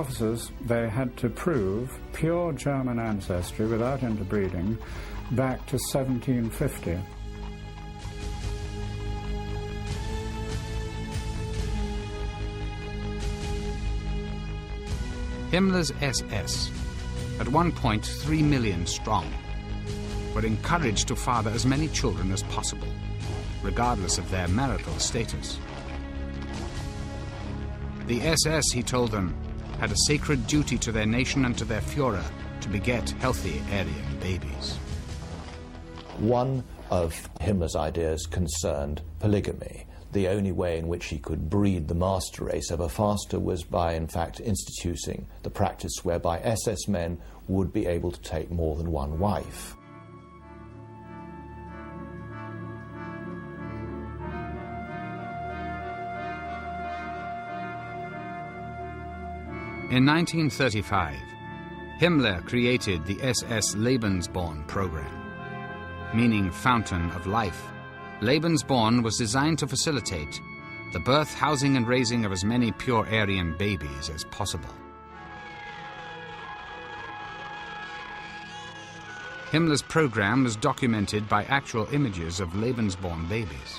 officers, they had to prove pure German ancestry without interbreeding back to 1750. Himmler's SS, at one point 3 million strong, were encouraged to father as many children as possible, regardless of their marital status. The SS, he told them, had a sacred duty to their nation and to their Führer to beget healthy Aryan babies. One of Himmler's ideas concerned polygamy. The only way in which he could breed the master race ever faster was by, in fact, instituting the practice whereby SS men would be able to take more than one wife. In 1935, Himmler created the SS Lebensborn program, meaning fountain of life. Lebensborn was designed to facilitate the birth, housing and raising of as many pure Aryan babies as possible. Himmler's program was documented by actual images of Lebensborn babies.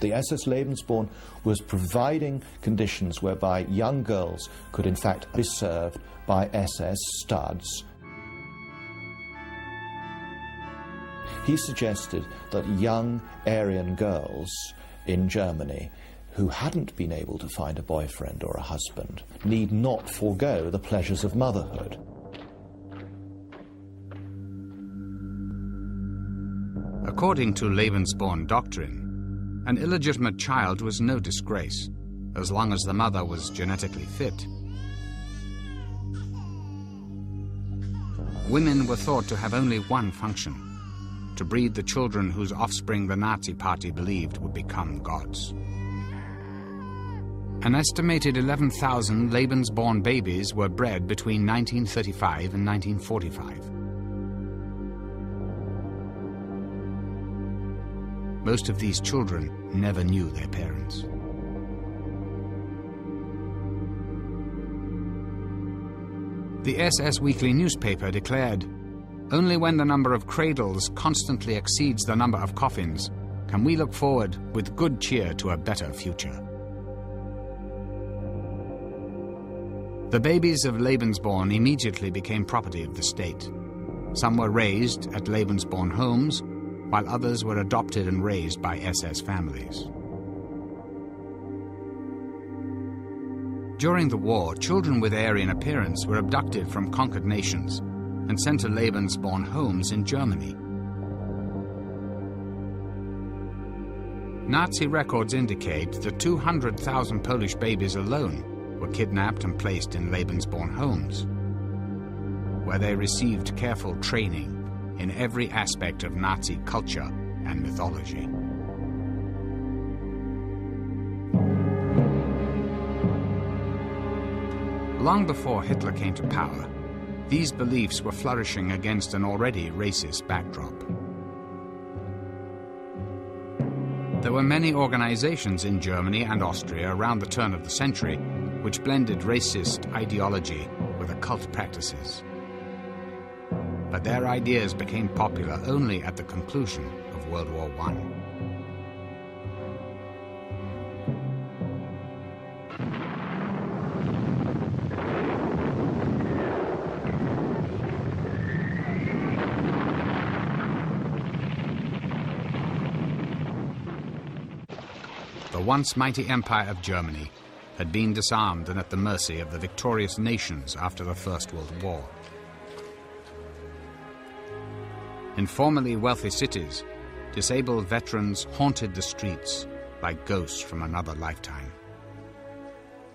The SS Lebensborn was providing conditions whereby young girls could in fact be served by SS studs. He suggested that young Aryan girls in Germany who hadn't been able to find a boyfriend or a husband need not forego the pleasures of motherhood. According to Lebensborn doctrine, an illegitimate child was no disgrace, as long as the mother was genetically fit. Women were thought to have only one function: to breed the children whose offspring the Nazi Party believed would become gods. An estimated 11,000 Lebensborn babies were bred between 1935 and 1945. Most of these children never knew their parents. The SS Weekly newspaper declared, "Only when the number of cradles constantly exceeds the number of coffins can we look forward with good cheer to a better future." The babies of Lebensborn immediately became property of the state. Some were raised at Lebensborn homes, while others were adopted and raised by SS families. During the war, children with Aryan appearance were abducted from conquered nations and sent to Lebensborn homes in Germany. Nazi records indicate that 200,000 Polish babies alone were kidnapped and placed in Lebensborn homes, where they received careful training in every aspect of Nazi culture and mythology. Long before Hitler came to power, these beliefs were flourishing against an already racist backdrop. There were many organizations in Germany and Austria around the turn of the century which blended racist ideology with occult practices. But their ideas became popular only at the conclusion of World War I. The once mighty empire of Germany had been disarmed and at the mercy of the victorious nations after the First World War. In formerly wealthy cities, disabled veterans haunted the streets like ghosts from another lifetime.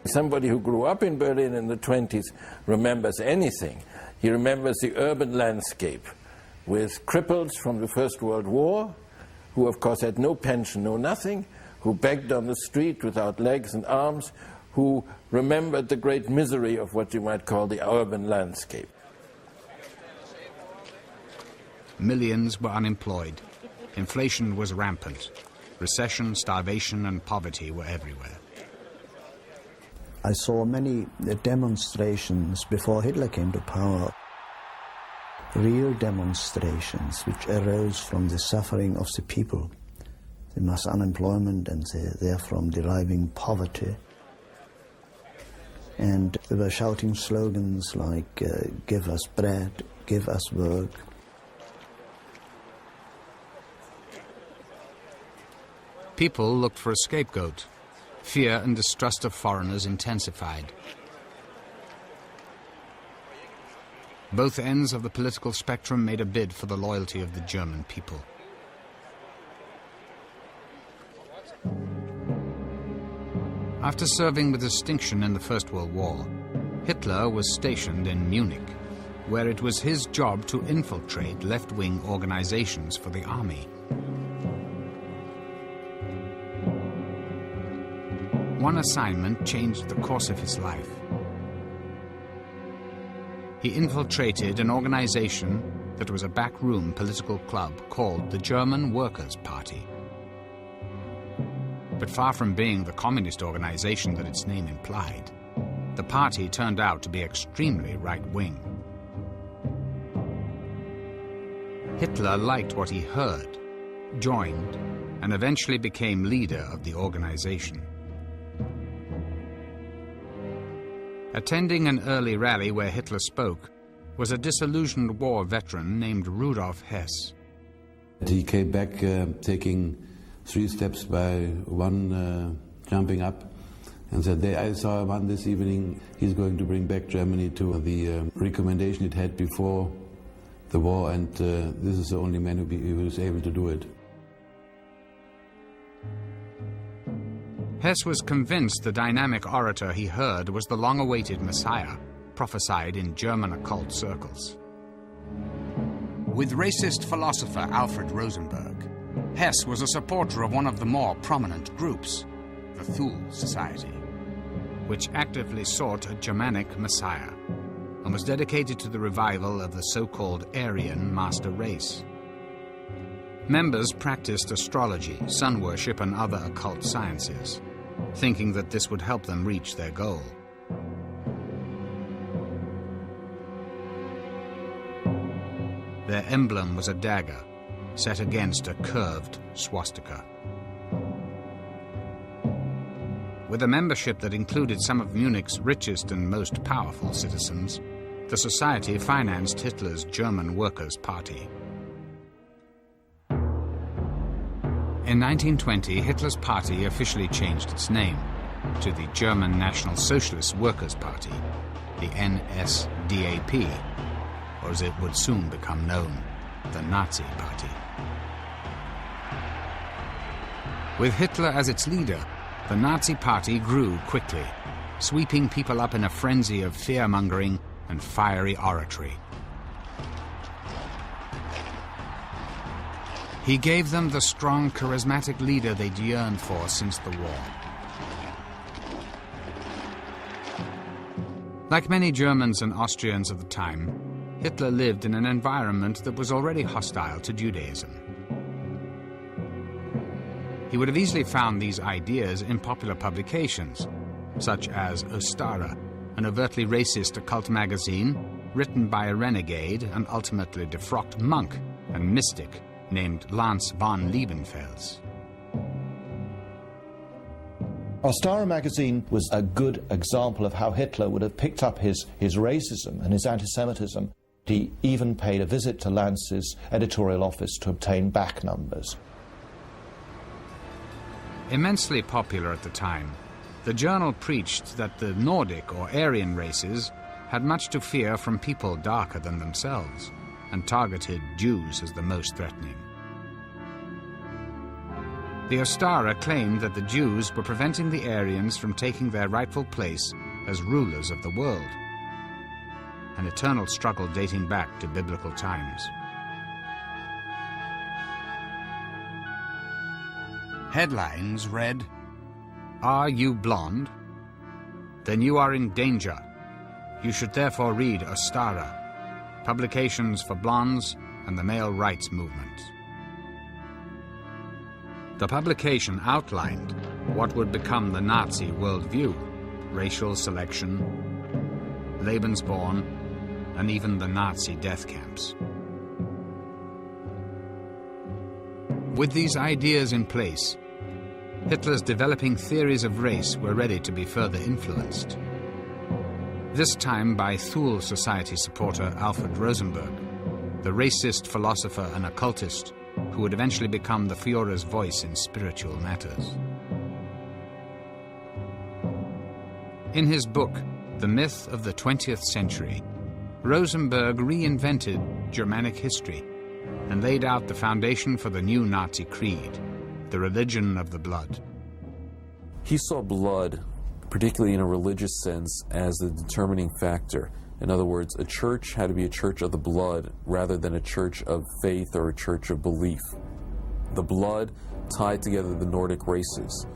Somebody who grew up in Berlin in the 20s remembers anything. He remembers the urban landscape with cripples from the First World War, who of course had no pension, no nothing, who begged on the street without legs and arms, who remembered the great misery of what you might call the urban landscape. Millions were unemployed. Inflation was rampant. Recession, starvation, and poverty were everywhere. I saw many demonstrations before Hitler came to power. Real demonstrations which arose from the suffering of the people, the mass unemployment and therefrom deriving poverty. And they were shouting slogans like, give us bread, give us work. People looked for a scapegoat. Fear and distrust of foreigners intensified. Both ends of the political spectrum made a bid for the loyalty of the German people. After serving with distinction in the First World War, Hitler was stationed in Munich, where it was his job to infiltrate left-wing organizations for the army. One assignment changed the course of his life. He infiltrated an organization that was a backroom political club called the German Workers' Party. But far from being the communist organization that its name implied, the party turned out to be extremely right-wing. Hitler liked what he heard, joined, and eventually became leader of the organization. Attending an early rally where Hitler spoke was a disillusioned war veteran named Rudolf Hess. He came back taking 3 steps by one jumping up and said, I saw one this evening, he's going to bring back Germany to the recommendation it had before the war, and this is the only man who was able to do it. Hess was convinced the dynamic orator he heard was the long-awaited Messiah, prophesied in German occult circles. With racist philosopher Alfred Rosenberg, Hess was a supporter of one of the more prominent groups, the Thule Society, which actively sought a Germanic Messiah and was dedicated to the revival of the so-called Aryan master race. Members practiced astrology, sun worship, and other occult sciences, thinking that this would help them reach their goal. Their emblem was a dagger set against a curved swastika. With a membership that included some of Munich's richest and most powerful citizens, the society financed Hitler's German Workers' Party. In 1920, Hitler's party officially changed its name to the German National Socialist Workers' Party, the NSDAP, or as it would soon become known, the Nazi Party. With Hitler as its leader, the Nazi Party grew quickly, sweeping people up in a frenzy of fear-mongering and fiery oratory. He gave them the strong, charismatic leader they'd yearned for since the war. Like many Germans and Austrians of the time, Hitler lived in an environment that was already hostile to Judaism. He would have easily found these ideas in popular publications, such as Ostara, an overtly racist occult magazine written by a renegade and ultimately defrocked monk and mystic named Lance von Liebenfels. Ostara magazine was a good example of how Hitler would have picked up his racism and his anti-Semitism. He even paid a visit to Lance's editorial office to obtain back numbers. Immensely popular at the time, the journal preached that the Nordic or Aryan races had much to fear from people darker than themselves, and targeted Jews as the most threatening. The Ostara claimed that the Jews were preventing the Aryans from taking their rightful place as rulers of the world, an eternal struggle dating back to biblical times. Headlines read, "Are you blonde? Then you are in danger. You should therefore read Ostara. Publications for blondes, and the male rights movement. The publication outlined what would become the Nazi worldview: racial selection, Lebensborn, and even the Nazi death camps. With these ideas in place, Hitler's developing theories of race were ready to be further influenced. This time by Thule Society supporter Alfred Rosenberg, the racist philosopher and occultist who would eventually become the Führer's voice in spiritual matters. In his book, The Myth of the 20th Century, Rosenberg reinvented Germanic history and laid out the foundation for the new Nazi creed, the religion of the blood. He saw blood, particularly in a religious sense, as the determining factor. In other words, a church had to be a church of the blood rather than a church of faith or a church of belief. The blood tied together the Nordic races.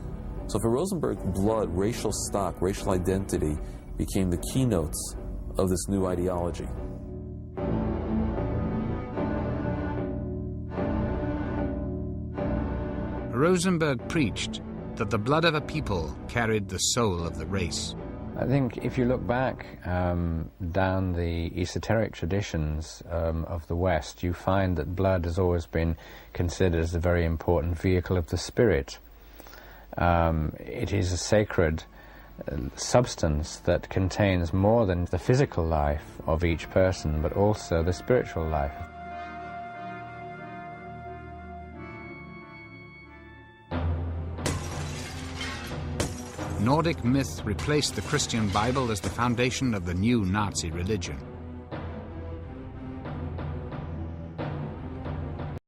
So for Rosenberg, blood, racial stock, racial identity became the keynotes of this new ideology. Rosenberg preached that the blood of a people carried the soul of the race. I think if you look back down the esoteric traditions of the West, you find that blood has always been considered as a very important vehicle of the spirit. It is a sacred substance that contains more than the physical life of each person, but also the spiritual life. Nordic myth replaced the Christian Bible as the foundation of the new Nazi religion.